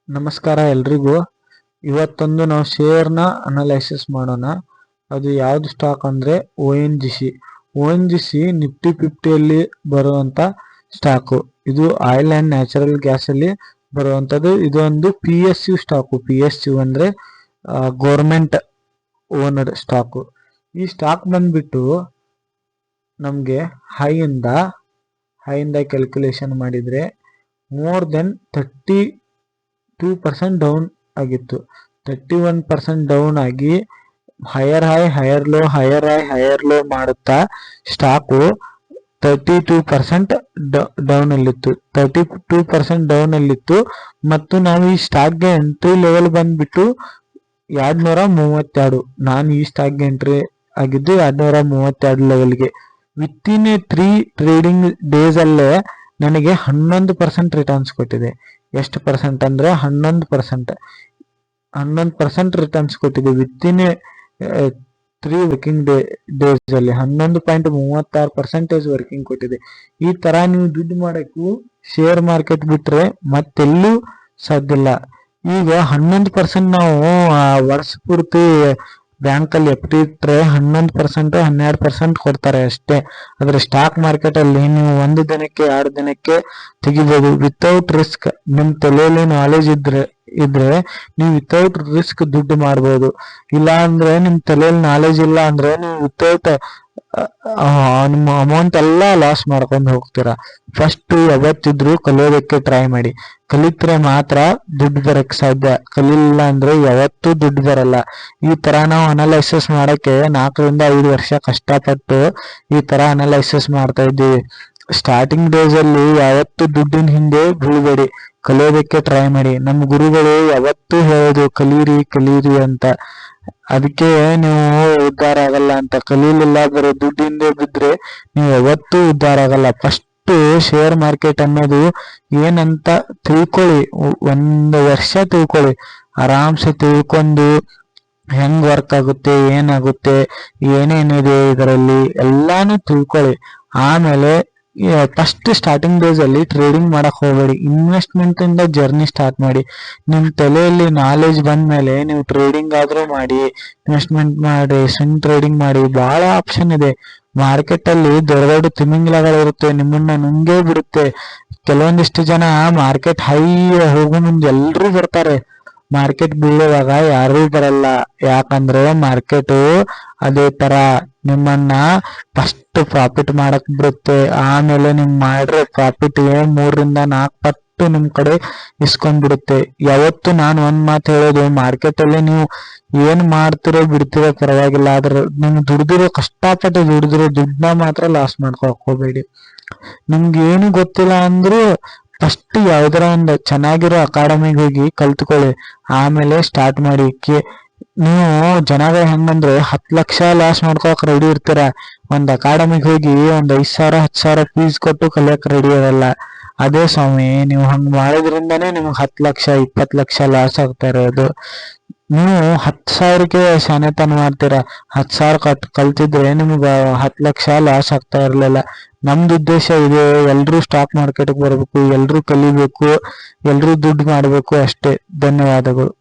ನಮಸ್ಕಾರ ಎಲ್ರಿಗೂ. ಇವತ್ತೊಂದು ನಾವು ಶೇರ್ನ ಅನಲೈಸಿಸ್ ಮಾಡೋಣ. ಅದು ಯಾವ್ದು ಸ್ಟಾಕ್ ಅಂದ್ರೆ ONGC ನಿಫ್ಟಿ 50 ಬರುವಂತ ಸ್ಟಾಕು. ಇದು ಆಯಿಲ್ ಅಂಡ್ ನ್ಯಾಚುರಲ್ ಗ್ಯಾಸ್ ಅಲ್ಲಿ ಬರುವಂತದ್ದು. ಇದು ಒಂದು PSU ಸ್ಟಾಕು. PSU ಅಂದ್ರೆ ಗೌರ್ಮೆಂಟ್ ಓನರ್ ಸ್ಟಾಕು. ಈ ಸ್ಟಾಕ್ ಬಂದ್ಬಿಟ್ಟು ನಮ್ಗೆ ಹೈಯಿಂದ ಕ್ಯಾಲ್ಕುಲೇಷನ್ ಮಾಡಿದ್ರೆ ಮೋರ್ ದೆನ್ 32% ಡೌನ್ ಆಗಿತ್ತು. 31% ಡೌನ್ ಆಗಿ higher high higher low higher high higher low ಮಾಡುತ್ತಾ ಸ್ಟಾಕು 32% ಡೌನ್ ಅಲ್ಲಿತ್ತು. 32% ಡೌನ್ ಅಲ್ಲಿತ್ತು. ಮತ್ತು ನಾವು ಈ ಸ್ಟಾಕ್ಗೆ ಎಂಟ್ರಿ ಲೆವೆಲ್ ಬಂದ್ಬಿಟ್ಟು 232. ನಾನು ಈ ಸ್ಟಾಕ್ಗೆ ಎಂಟ್ರಿ ಆಗಿದ್ದು 232 ಲೆವೆಲ್ಗೆ. ವಿತಿನ್ 3 ಟ್ರೇಡಿಂಗ್ ಡೇಸ್ ಅಲ್ಲೇ ನನಗೆ 11% ರಿಟರ್ನ್ಸ್ ಕೊಟ್ಟಿದೆ. ಎಷ್ಟು ಪರ್ಸೆಂಟ್ ಅಂದ್ರೆ 11% ರಿಟರ್ನ್ಸ್ ಕೊಟ್ಟಿದೆ ವಿತಿನ್ 3 ವರ್ಕಿಂಗ್ ಡೇಸ್ ಅಲ್ಲಿ. 11.36% ವರ್ಕಿಂಗ್ ಕೊಟ್ಟಿದೆ. ಈ ತರ ನೀವು ದುಡ್ಡು ಮಾಡಕ್ಕೂ ಶೇರ್ ಮಾರ್ಕೆಟ್ ಬಿಟ್ರೆ ಮತ್ತೆಲ್ಲೂ ಸಾಧ್ಯ ಇಲ್ಲ. ಈಗ 11% ನಾವು ವರ್ಷ ಪೂರ್ತಿ ಬ್ಯಾಂಕ್ ಅಲ್ಲಿ FD ಇಟ್ರೆ 11% 12% ಕೊಡ್ತಾರೆ ಅಷ್ಟೇ. ಆದ್ರೆ ಸ್ಟಾಕ್ ಮಾರ್ಕೆಟ್ ಅಲ್ಲಿ ನೀವು 1 ದಿನಕ್ಕೆ 2 ದಿನಕ್ಕೆ ತೆಗಿಬಹುದು ವಿತೌಟ್ ರಿಸ್ಕ್. ನಿಮ್ ತಲೆಯಲ್ಲಿ ನಾಲೆಜ್ ಇದ್ರೆ ನೀವು ವಿತೌಟ್ ರಿಸ್ಕ್ ದುಡ್ಡು ಮಾಡ್ಬೋದು. ಇಲ್ಲ ಅಂದ್ರೆ ನಿಮ್ ತಲೆಯಲ್ಲಿ ನಾಲೆಜ್ ಇಲ್ಲ ಅಂದ್ರೆ ನೀವು ವಿತೌಟ್ ನಿಮ್ಮ ಅಮೌಂಟ್ ಎಲ್ಲ ಲಾಸ್ ಮಾಡ್ಕೊಂಡು ಹೋಗ್ತೀರಾ. ಫಸ್ಟ್ ಯಾವತ್ತಿದ್ರು ಕಲಿಯೋದಕ್ಕೆ ಟ್ರೈ ಮಾಡಿ. ಕಲಿತ್ರೆ ಮಾತ್ರ ದುಡ್ಡು ಬರಕ್ ಸಾಧ್ಯ. ಕಲಿಲ್ಲ ಅಂದ್ರೆ ಯಾವತ್ತೂ ದುಡ್ಡು ಬರಲ್ಲ. ಈ ತರ ನಾವು ಅನಲೈಸಿಸ್ ಮಾಡಕ್ಕೆ 4 ರಿಂದ 5 ವರ್ಷ ಕಷ್ಟಪಟ್ಟು ಈ ತರ ಅನಲೈಸಿಸ್ ಮಾಡ್ತಾ ಇದ್ದೀವಿ. ಸ್ಟಾರ್ಟಿಂಗ್ ಡೇಸ್ ಅಲ್ಲಿ ಯಾವತ್ತು ದುಡ್ಡಿನ ಹಿಂದೆ ಬೀಳ್ಬೇಡಿ, ಕಲಿಯೋದಕ್ಕೆ ಟ್ರೈ ಮಾಡಿ. ನಮ್ಮ ಗುರುಗಳು ಯಾವತ್ತೂ ಹೇಳೋದು ಕಲೀರಿ ಅಂತ. ಅದಕ್ಕೆ ನೀವು ಉದ್ಧಾರ ಆಗಲ್ಲ ಅಂತ. ಕಲೀಲಿಲ್ಲ ಬರೀ ದುಡ್ಡಿಂದ ಬಿದ್ರೆ ನೀವು ಯಾವತ್ತೂ ಉದ್ಧಾರ ಆಗಲ್ಲ. ಫಸ್ಟ್ ಶೇರ್ ಮಾರ್ಕೆಟ್ ಅನ್ನೋದು ಏನಂತ ತಿಳ್ಕೊಳ್ಳಿ. 1 ವರ್ಷ ತಿಳ್ಕೊಳ್ಳಿ. ಆರಾಮ್ಸೆ ತಿಳ್ಕೊಂಡು ಹೆಂಗ್ ವರ್ಕ್ ಆಗುತ್ತೆ, ಏನಾಗುತ್ತೆ, ಏನೇನಿದೆ ಇದರಲ್ಲಿ ಎಲ್ಲಾನು ತಿಳ್ಕೊಳ್ಳಿ. ಆಮೇಲೆ ಫಸ್ಟ್ ಸ್ಟಾರ್ಟಿಂಗ್ ಡೇಸ್ ಅಲ್ಲಿ ಟ್ರೇಡಿಂಗ್ ಮಾಡಕ್ ಹೋಗಬೇಡಿ. ಇನ್ವೆಸ್ಟ್ಮೆಂಟ್ ಇಂದ ಜರ್ನಿ ಸ್ಟಾರ್ಟ್ ಮಾಡಿ. ನಿಮ್ ತಲೆಯಲ್ಲಿ ನಾಲೆಜ್ ಬಂದ್ಮೇಲೆ ನೀವು ಟ್ರೇಡಿಂಗ್ ಆದ್ರೂ ಮಾಡಿ, ಇನ್ವೆಸ್ಟ್ಮೆಂಟ್ ಮಾಡಿ, ಸ್ವಿಂಗ್ ಟ್ರೇಡಿಂಗ್ ಮಾಡಿ. ಬಹಳ ಆಪ್ಷನ್ ಇದೆ ಮಾರ್ಕೆಟ್ ಅಲ್ಲಿ. ದೊಡ್ಡ ತಿಮಿಂಗಿಲಗಳಿರುತ್ತೆ, ನಿಮ್ಮನ್ನ ನುಂಗೇ ಬಿಡುತ್ತೆ. ಕೆಲವೊಂದಿಷ್ಟು ಜನ ಮಾರ್ಕೆಟ್ ಹೈ ಹೋಗೋ ಮುಂದೆ ಎಲ್ರೂ ಬರ್ತಾರೆ, ಮಾರ್ಕೆಟ್ ಬೀಳುವಾಗ ಯಾರೂ ಬರಲ್ಲ. ಯಾಕಂದ್ರೆ ಮಾರ್ಕೆಟ್ ಅದೇ ತರ ನಿಮ್ಮನ್ನ ಫಸ್ಟ್ ಪ್ರಾಫಿಟ್ ಮಾಡಕ್ ಬಿಡುತ್ತೆ. ಆಮೇಲೆ ನಿಮ್ ಮಾಡಿರೋ ಪ್ರಾಫಿಟ್ 3 ರಿಂದ 4 ಪಟ್ಟು ನಿಮ್ ಕಡೆ ಇಸ್ಕೊಂಡ್ಬಿಡುತ್ತೆ. ಯಾವತ್ತು ನಾನು ಒಂದ್ ಮಾತು ಹೇಳೋದು, ಮಾರ್ಕೆಟ್ ಅಲ್ಲಿ ನೀವು ಏನ್ ಮಾಡ್ತಿರೋ ಬಿಡ್ತಿರೋ ಪರವಾಗಿಲ್ಲ, ಆದ್ರೆ ನಿಮ್ ಕಷ್ಟಪಟ್ಟು ದುಡಿದಿರೋ ದುಡ್ಡನ್ನ ಮಾತ್ರ ಲಾಸ್ ಮಾಡ್ಕೊಳಕ್ ಹೋಗ್ಬೇಡಿ. ನಿಮ್ಗೆ ಏನು ಗೊತ್ತಿಲ್ಲ ಅಂದ್ರೂ ಫಸ್ಟ್ ಯಾವ್ದಾರ ಒಂದು ಚೆನ್ನಾಗಿರೋ ಅಕಾಡೆಮಿಗೆ ಹೋಗಿ ಕಲ್ತ್ಕೊಳ್ಳಿ, ಆಮೇಲೆ ಸ್ಟಾರ್ಟ್ ಮಾಡಿ. ನೀವು ಜನಗಳು ಹೆಂಗಂದ್ರೆ 10 ಲಕ್ಷ ಲಾಸ್ ಮಾಡ್ಕೊಳಕ್ ರೆಡಿ ಇರ್ತೀರ. ಒಂದ್ ಅಕಾಡೆಮಿಗೆ ಹೋಗಿ 5,000 10,000 ಫೀಸ್ ಕೊಟ್ಟು ಕಲಿಯಕ್ ರೆಡಿ ಇರಲ್ಲ. ಅದೇ ಸ್ವಾಮಿ, ನೀವು ಹಂಗ್ ಮಾಡೋದ್ರಿಂದಾನೇ ನಿಮ್ಗೆ 10 ಲಕ್ಷ 20 ಲಕ್ಷ ಲಾಸ್ ಆಗ್ತಾ ಇರೋದು. ನೀವು 10,000ಕ್ಕೆ ಶಾನೆತನ ಮಾಡ್ತೀರಾ. 10,000 ಕಲ್ತಿದ್ರೆ ನಿಮ್ಗೆ 10 ಲಕ್ಷ ಲಾಸ್ ಆಗ್ತಾ ಇರ್ಲಿಲ್ಲ. ನಮ್ದು ಉದ್ದೇಶ ಇದೆ, ಎಲ್ರೂ ಸ್ಟಾಕ್ ಮಾರ್ಕೆಟ್ಗೆ ಬರ್ಬೇಕು, ಎಲ್ರೂ ಕಲಿಬೇಕು, ಎಲ್ರೂ ದುಡ್ಡು ಮಾಡ್ಬೇಕು ಅಷ್ಟೇ. ಧನ್ಯವಾದಗಳು.